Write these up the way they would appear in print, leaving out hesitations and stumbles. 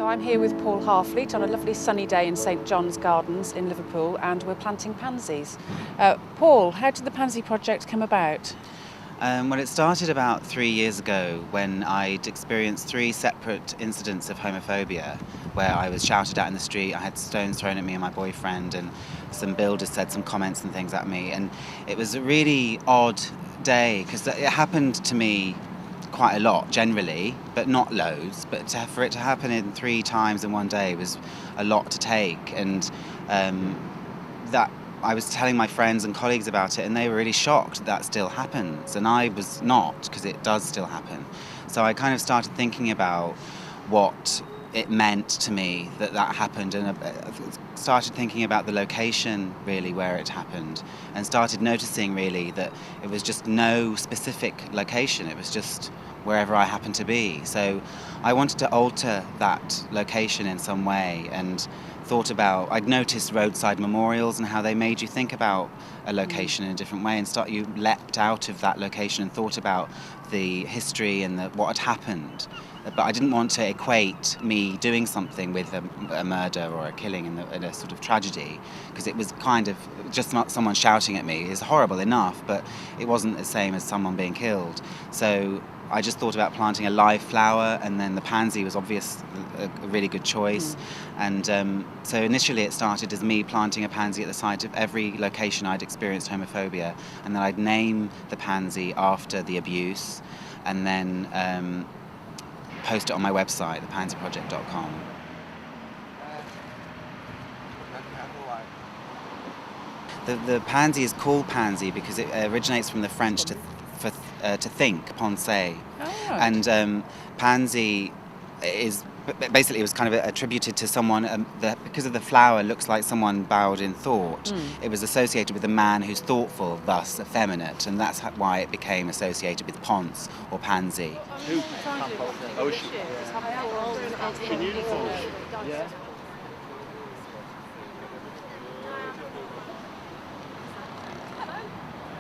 I'm here with Paul Harfleet on a lovely sunny day in St John's Gardens in Liverpool, and we're planting pansies. Paul, how did the Pansy Project come about? Well, it started about 3 years ago when I'd experienced 3 separate incidents of homophobia where I was shouted at in the street, I had stones thrown at me and my boyfriend, and some builders said some comments and things at me. And it was a really odd day because it happened to me quite a lot generally, but not loads. But for it to happen in 3 times in one day was a lot to take. And that I was telling my friends and colleagues about it, and they were really shocked that still happens, and I was not, because it does still happen. So I kind of started thinking about what it meant to me that happened, and started thinking about the location really where it happened, and started noticing really that it was just no specific location, it was just wherever I happened to be. So I wanted to alter that location in some way, and thought about, I'd noticed roadside memorials and how they made you think about a location in a different way, and you leapt out of that location and thought about the history and what had happened. But I didn't want to equate me doing something with a murder or a killing in a sort of tragedy, because it was kind of just not someone shouting at me is horrible enough, but it wasn't the same as someone being killed. So I just thought about planting a live flower, and then the pansy was obvious, a really good choice. And so initially it started as me planting a pansy at the site of every location I'd experienced homophobia, and then I'd name the pansy after the abuse, and then post it on my website, thepansyproject.com. The pansy is called pansy because it originates from the French to think, penser. Oh. And pansy is basically, it was kind of attributed to someone because of the flower looks like someone bowed in thought. It was associated with a man who's thoughtful, thus effeminate, and that's why it became associated with ponce or pansy.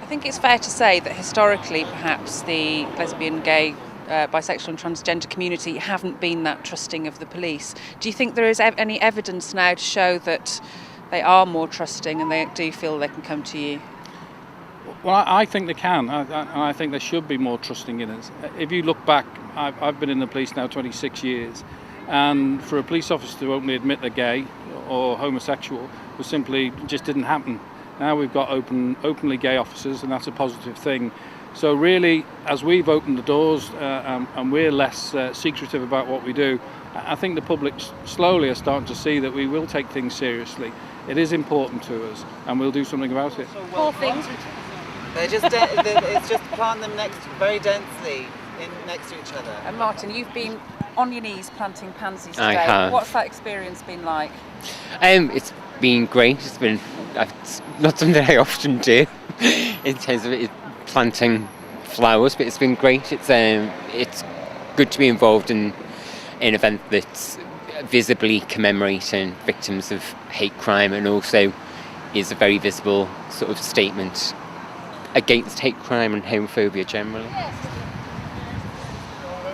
I think it's fair to say that historically perhaps the lesbian, gay, bisexual and transgender community haven't been that trusting of the police. Do you think there is any evidence now to show that they are more trusting and they do feel they can come to you? Well, I think they can. I think they should be more trusting in us. If you look back, I've been in the police now 26 years, and for a police officer to openly admit they're gay or homosexual was simply just didn't happen. Now we've got openly gay officers, and that's a positive thing. So really, as we've opened the doors and we're less secretive about what we do, I think the public slowly are starting to see that we will take things seriously. It is important to us, and we'll do something about it. Poor things. They're just it's just plant them very densely next to each other. And Martin, you've been on your knees planting pansies today. I have. What's that experience been like? It's been great. It's not something I often do in terms of planting flowers, but it's been great. It's good to be involved in an event that's visibly commemorating victims of hate crime, and also is a very visible sort of statement against hate crime and homophobia generally.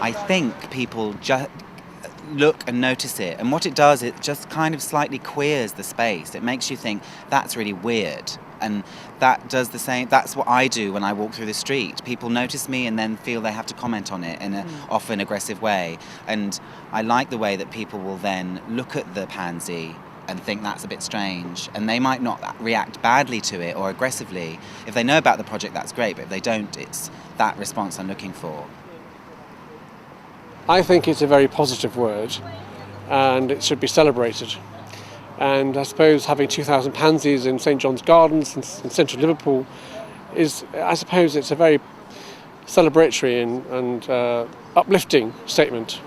I think people just look and notice it, and what it does, it just kind of slightly queers the space. It makes you think that's really weird, and that does the same. That's what I do when I walk through the street. People notice me and then feel they have to comment on it in often an aggressive way, and I like the way that people will then look at the pansy and think that's a bit strange, and they might not react badly to it or aggressively. If they know about the project, that's great, but if they don't, it's that response I'm looking for. I think it's a very positive word, and it should be celebrated. And I suppose having 2,000 pansies in St John's Gardens in central Liverpool I suppose it's a very celebratory and uplifting statement.